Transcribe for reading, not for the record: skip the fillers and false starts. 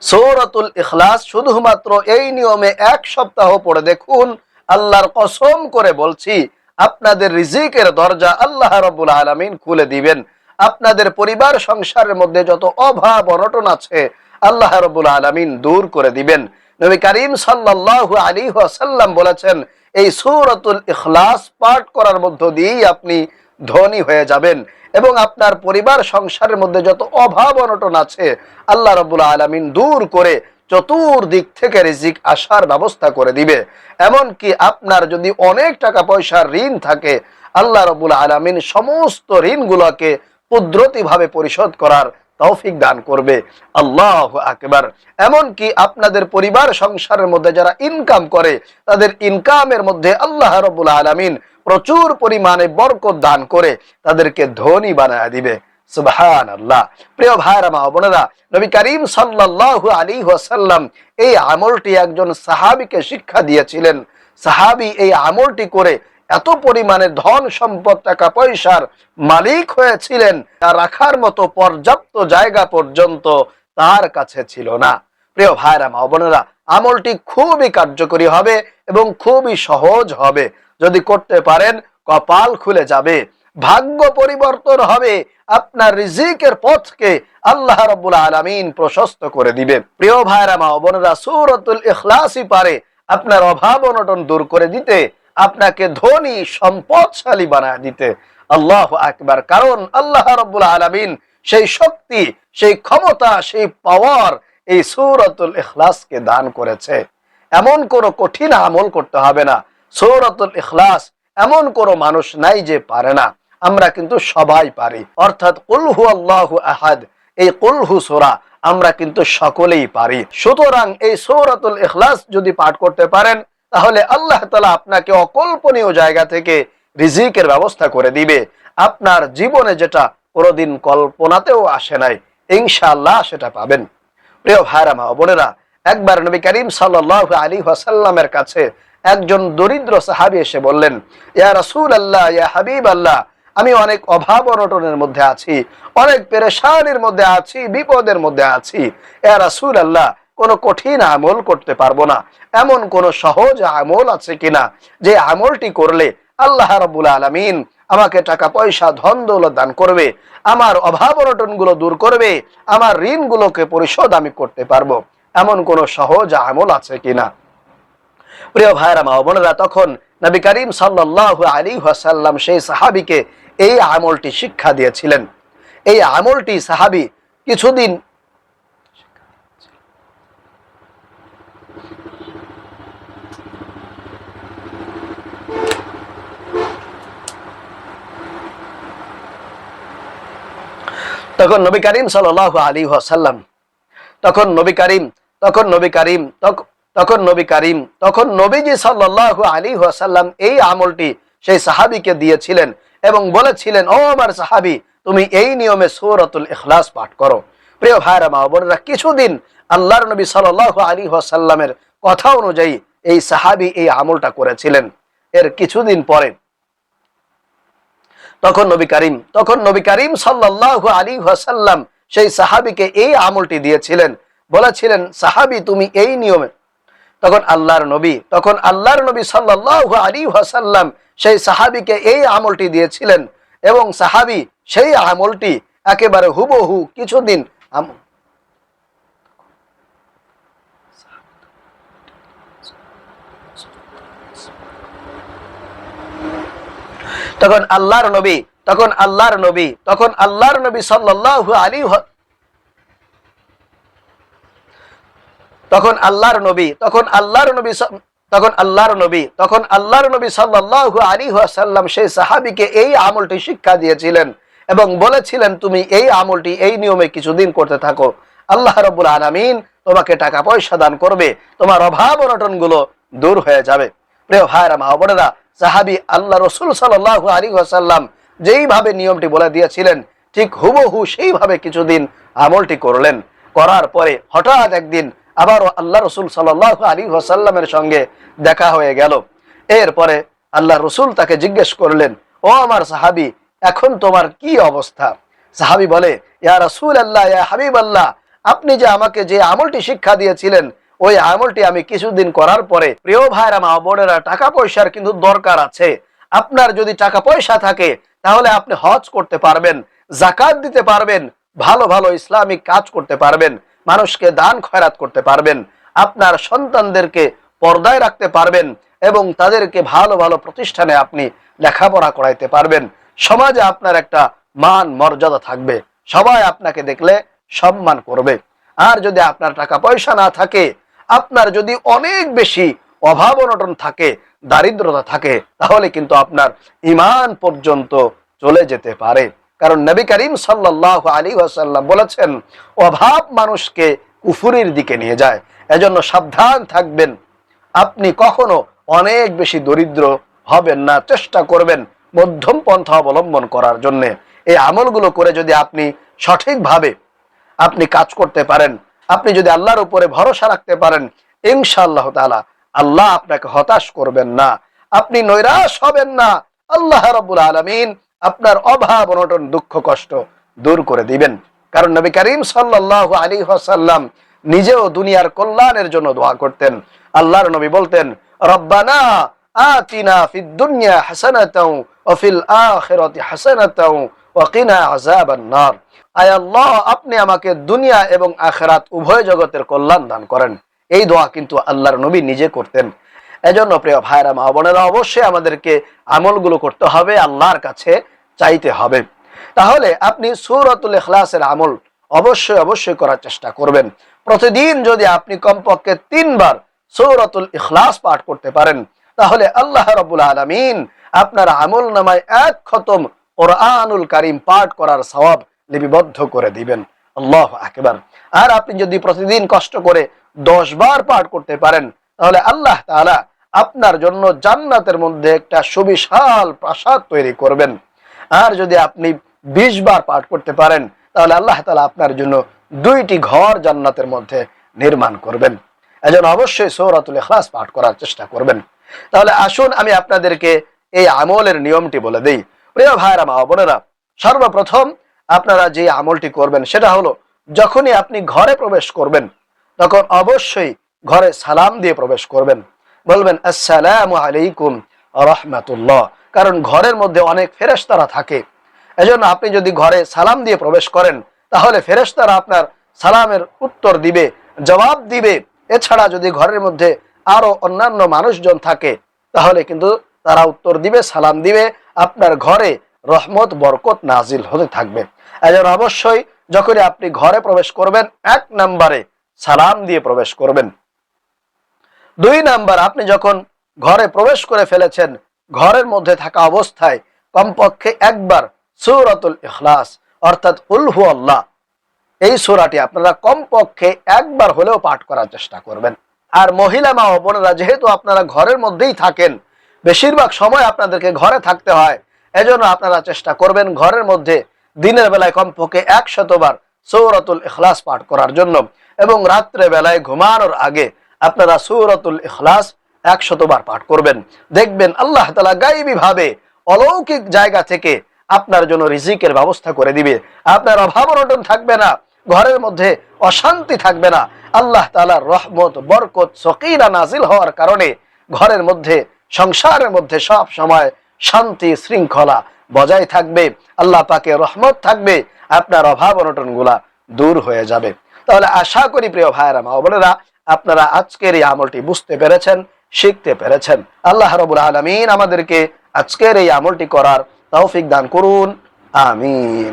সূরাতুল ইখলাস শুধুমাত্র এই নিয়মে এক সপ্তাহ পড়ে দেখুন, আল্লাহর কসম করে বলছি আপনাদের রিজিকের দরজা আল্লাহ রাব্বুল আলামিন খুলে দিবেন। আপনাদের পরিবার সংসারের মধ্যে যত অভাব অনটন আছে আল্লাহ রাব্বুল আলামিন দূর করে দিবেন। নবী করিম সাল্লাল্লাহু আলাইহি ওয়াসাল্লাম বলেছেন, এই সূরাতুল ইখলাস পাঠ করার মধ্য দিয়েই আপনি ধনী হয়ে যাবেন এবং আপনার পরিবার সংসারের মধ্যে যত অভাব অনটন আছে আল্লাহ রাব্বুল আলামিন দূর করে চতুর্দিক থেকে রিজিক আসার ব্যবস্থা করে দিবে। এমনকি আপনার যদি অনেক টাকা পয়সার ঋণ থাকে আল্লাহ রাব্বুল আলামিন সমস্ত ঋণগুলোকে কুদরতিভাবে পরিশোধ করার তৌফিক দান করবে। আল্লাহু আকবার। এমনকি আপনাদের পরিবার সংসারের মধ্যে যারা ইনকাম করে তাদের ইনকামের মধ্যে আল্লাহ রাব্বুল আলামিন প্রচুর পরিমাণে বরকত দান করে তাদেরকে ধনী বানায় দিবে। সুবহানাল্লাহ। প্রিয় ভাইরা মা বোনেরা, নবী করিম সাল্লাল্লাহু আলাইহি ওয়াসাল্লাম এই আমলটি একজন সাহাবীকে শিক্ষা দিয়েছিলেন। সাহাবী এই আমলটি করে এত পরিমাণে ধন সম্পদ টাকা পয়সার মালিক হয়েছিলেন, তা রাখার মতো পর্যাপ্ত জায়গা পর্যন্ত তার কাছে ছিল না। প্রিয় ভাইরা মা বোনেরা, আমলটি খুবই কার্যকরী হবে এবং খুবই সহজ হবে। যদি করতে পারেন কপাল খুলে যাবে, ভাগ্য পরিবর্তন হবে, আপনার রিজিকের পথকে আল্লাহ রাব্বুল আলামিন প্রশস্ত করে দিবে। প্রিয় ভাইরা মা বোনেরা, সূরাতুল ইখলাসই পারে আপনার অভাব অনটন দূর করে দিতে, আপনাকে ধনী সম্পদশালী বানায় দিতে। আল্লাহু আকবার। কারণ আল্লাহ রাব্বুল আলামিন সেই শক্তি, সেই ক্ষমতা, সেই পাওয়ার এই সূরাতুল ইখলাসকে দান করেছে। এমন কোনো কঠিন আমল করতে হবে না। সূরাতুল ইখলাস এমন কোনো মানুষ নাই যে পারে না, আমরা কিন্তু সবাই পারি। অর্থাৎ কুল হুয়াল্লাহু আহাদ, এই কুল হু সূরা আমরা কিন্তু সকলেই পারি। সুতরাং এই সূরাতুল ইখলাস যদি পাঠ করতে পারেন তাহলে আল্লাহ তাআলা আপনাকে অকল্পনীয় জায়গা থেকে রিজিকের ব্যবস্থা করে দিবে। আপনার জীবনে যেটা কোনোদিন কল্পনাতেও আসে নাই ইনশাআল্লাহ সেটা পাবেন। প্রিয় ভাইরা মা বোনেরা, একবার নবী করিম সাল্লাল্লাহু আলাইহি ওয়াসাল্লামের কাছে একজন দরিদ্র সাহাবী এসে বললেন, ইয়া রাসূলুল্লাহ, ইয়া হাবিবাল্লাহ, আমি অনেক অভাব অনটনের মধ্যে আছি, অনেক পেরেশানির মধ্যে আছি, বিপদের মধ্যে আছি। ইয়া রাসূলুল্লাহ, কোনো কঠিন আমল করতে পারবো না, এমন কোন সহজ আমল আছে কিনা যে আমলটি করলে আল্লাহ রাব্বুল আলামিন আমাকে টাকা পয়সা ধন দৌলত দান করবে, আমার অভাব অনটনগুলো দূর করবে, আমার ঋণগুলোকে পরিশোধ আমি করতে পারবো, এমন কোন সহজ আমল আছে কিনা? প্রিয় ভাইরা মা বোনেরা, তখন নবী করিম সাল্লাল্লাহু আলাইহি ওয়াসাল্লাম সেই সাহাবীকে এই আমলটি শিক্ষা দিয়েছিলেন। এই আমলটি সাহাবী কিছুদিন তখন নবী করিম সাল্লাল্লাহু আলাইহি ওয়াসাল্লাম তখন নবীজি সাল্লাল্লাহু আলাইহি ওয়াসাল্লাম এই আমলটি সেই সাহাবীকে দিয়েছিলেন এবং বলেছিলেন, ও আমার সাহাবী, তুমি এই নিয়মে সূরাতুল ইখলাস পাঠ করো। প্রিয় ভাইরা মা বোনেরা, কিছুদিন আল্লাহর নবী সাল্লাল্লাহু আলাইহি ওয়াসাল্লামের কথা অনুযায়ী এই সাহাবী এই আমলটা করেছিলেন। এর কিছুদিন পরে তখন নবী করিম সাল্লাল্লাহু আলাইহি ওয়াসাল্লাম সেই সাহাবীকে এই আমলটি দিয়েছিলেন, বলেছিলেন, সাহাবী তুমি এই নিয়মে। তখন আল্লাহর নবী সাল্লাল্লাহু আলাইহি ওয়াসাল্লাম সেই সাহাবীকে এই আমলটি দিয়েছিলেন এবং সাহাবী সেই আমলটি একেবারে হুবহু কিছুদিন তখন আল্লাহর নবী সাল্লাল্লাহু আলাইহি তখন আল্লাহর নবী সাল্লাল্লাহু আলাইহি ওয়াসাল্লাম সেই সাহাবীকে এই আমলটি শিক্ষা দিয়েছিলেন এবং বলেছিলেন, তুমি এই আমলটি এই নিয়মে কিছুদিন করতে থাকো, আল্লাহ রাব্বুল আলামিন তোমাকে টাকা পয়সা দান করবে, তোমার অভাব অনটনগুলো দূর হয়ে যাবে। প্রিয় ভাইরা মা বোনেরা, সাহাবী আল্লাহ রাসূল সাল্লাল্লাহু আলাইহি ওয়াসাল্লাম যেইভাবে নিয়মটি বলে দিয়েছিলেন ঠিক হুবহু সেইভাবে কিছুদিন আমলটি করলেন। করার পরে হঠাৎ একদিন আবারও আল্লাহ রাসূল সাল্লাল্লাহু আলাইহি ওয়াসাল্লামের সঙ্গে দেখা হয়ে গেল। এরপরে আল্লাহ রাসূল তাকে জিজ্ঞেস করলেন, ও আমার সাহাবী, এখন তোমার কি অবস্থা? সাহাবী বলে, ইয়া রাসূলুল্লাহ, ইয়া হাবিবাল্লাহ, আপনি যে আমাকে যে আমলটি শিক্ষা দিয়েছিলেন ওই আমলটি আমি কিছুদিন করার পরে, প্রিয় ভাইরা মা বোনেরা, টাকা পয়সার কিন্তু দরকার আছে। আপনার যদি টাকা পয়সা থাকে তাহলে আপনি হজ করতে পারবেন, যাকাত দিতে পারবেন, ভালো ভালো ইসলামিক কাজ করতে পারবেন, মানুষকে দান খয়রাত করতে পারবেন, আপনার সন্তানদেরকে পর্দায় রাখতে পারবেন এবং তাদেরকে ভালো ভালো প্রতিষ্ঠানে আপনি লেখাপড়া করাইতে পারবেন। সমাজে আপনার একটা মান মর্যাদা থাকবে, সবাই আপনাকে দেখলে সম্মান করবে। আর যদি আপনার টাকা পয়সা না থাকে, আপনার যদি অনেক বেশি অভাব অনটন থাকে, দারিদ্রতা থাকে, তাহলে কিন্তু আপনার ঈমান পর্যন্ত চলে যেতে পারে। কারণ নবী করিম সাল্লাল্লাহু আলাইহি ওয়াসাল্লাম বলেছেন, অভাব মানুষকে কুফুরির দিকে নিয়ে যায়। এজন্য সাবধান থাকবেন, আপনি কখনো অনেক বেশি দরিদ্র হবেন না, চেষ্টা করবেন মধ্যম পন্থা অবলম্বন করার জন্য। এই আমলগুলো করে যদি আপনি সঠিকভাবে আপনি কাজ করতে পারেন, আপনি যদি আল্লাহর উপরে ভরসা রাখতে পারেন, ইনশাআল্লাহ তাআলা আল্লাহ আপনাকে হতাশ করবেন না, আপনি নৈরাশ হবেন না। আল্লাহ রাব্বুল আলামিন আপনার অভাব অনটন দুঃখ কষ্ট দূর করে দিবেন। কারণ নবী করিম সাল্লাল্লাহু আলাইহি ওয়াসাল্লাম নিজেও দুনিয়ার কল্যাণের জন্য দোয়া করতেন। আল্লাহর নবী বলতেন, রব্বানা আতিনা ফিদ দুনিয়া হাসানাতাও ওয়া ফিল আখিরাতি হাসানাতাও ওয়া কিনা আযাবান নার। আয় আল্লাহ, আপনি আমাকে দুনিয়া এবং আখিরাত উভয় জগতের কল্যাণ দান করেন। এই দোয়া কিন্তু আল্লাহর নবী নিজে করতেন। এজন্য প্রিয় ভাইরা মা বোনেরা, অবশ্যই আমাদেরকে আমলগুলো করতে হবে, আল্লাহর কাছে চাইতে হবে। তাহলে আপনি সূরাতুল ইখলাসের আমল অবশ্যই করার চেষ্টা করবেন। প্রতিদিন যদি আপনি কমপক্ষে 3 বার সূরাতুল ইখলাস পাঠ করতে পারেন, তাহলে আল্লাহ রাব্বুল আলামিন আপনার আমল নামায় 1 খতম কোরআনুল কারীম পাঠ করার সওয়াব লিপিবদ্ধ করে দিবেন। আল্লাহু আকবার। আর আপনি যদি প্রতিদিন কষ্ট করে 10 বার পাঠ করতে পারেন, তাহলে আল্লাহ তাআলা আপনার জন্য জান্নাতের মধ্যে একটা সুবিশাল প্রাসাদ তৈরি করবেন। আর যদি আপনি 20 বার পাঠ করতে পারেন, তাহলে আল্লাহ তাআলা আপনার জন্য 2টি ঘর জান্নাতের মধ্যে নির্মাণ করবেন। এজন্য অবশ্যই সূরাতুল ইখলাস পাঠ করার চেষ্টা করবেন। তাহলে আসুন আমি আপনাদেরকে এই আমলের নিয়মটি বলে দেই। প্রিয় ভাইরা মা বোনেরা, সর্বপ্রথম আপনারা যে আমলটি করবেন সেটা হলো, যখনই আপনি ঘরে প্রবেশ করবেন তখন অবশ্যই ঘরে সালাম দিয়ে প্রবেশ করবেন। বলবেন আসসালামু আলাইকুম ওয়া রাহমাতুল্লাহ। কারণ ঘরের মধ্যে অনেক ফেরেশতারা থাকে, এজন্য আপনি যদি ঘরে সালাম দিয়ে প্রবেশ করেন, তাহলে ফেরেশতারা আপনার সালামের উত্তর দিবে, জবাব দিবে। এছাড়া যদি ঘরের মধ্যে আরো অন্যান্য মানুষজন থাকে, তাহলে কিন্তু তারা উত্তর দিবে, সালাম দিবে, আপনার ঘরে রহমত বরকত নাজিল হতে থাকবে। এজন্য অবশ্যই যখনই আপনি ঘরে প্রবেশ করবেন, 1 নম্বরে সালাম দিয়ে প্রবেশ করবেন। 2 নাম্বার, আপনি যখন ঘরে প্রবেশ করে ফেলেছেন, ঘরের মধ্যে থাকা অবস্থায় কমপক্ষে 1 বার সূরাতুল ইখলাস অর্থাৎ কুল হুয়াল্লাহ, এই সূরাটি আপনারা কমপক্ষে 1 বার হলেও পাঠ করার চেষ্টা করবেন। আর মহিলা মা ও বোনেরা, যেহেতু আপনারা ঘরের মধ্যেই থাকেন, বেশিরভাগ সময় আপনাদেরকে ঘরে থাকতে হয়, এজন্য আপনারা চেষ্টা করবেন ঘরের মধ্যে দিনের বেলায় কমপক্ষে 100 বার সূরাতুল ইখলাস পাঠ করার জন্য, এবং রাত্রে বেলায় ঘুমানোর আগে আপনারা সূরাতুল ইখলাস 100 বার পাঠ করবেন। দেখবেন আল্লাহ তাআলা গায়বী ভাবে অলৌকিক জায়গা থেকে আপনার জন্য রিজিকের ব্যবস্থা করে দিবে। আপনার অভাব অনটন থাকবে না, ঘরের মধ্যে অশান্তি থাকবে না। আল্লাহ তাআলার রহমত বরকত সকিনা নাজিল হওয়ার কারণে ঘরের মধ্যে, সংসারের মধ্যে সব সময় শান্তি শৃঙ্খলা বজায় থাকবে, আল্লাহ পাকের রহমত থাকবে, আপনার অভাব অনটন গুলা দূর হয়ে যাবে। তাহলে আশা করি প্রিয় ভাইয়েরা মা বোনেরা, আপনারা আজকের এই আমলটি বুঝতে পেরেছেন, শিখতে পেরেছেন। আল্লাহ রাব্বুল আলামিন আমাদেরকে আজকের এই আমলটি করার তৌফিক দান করুন, আমিন।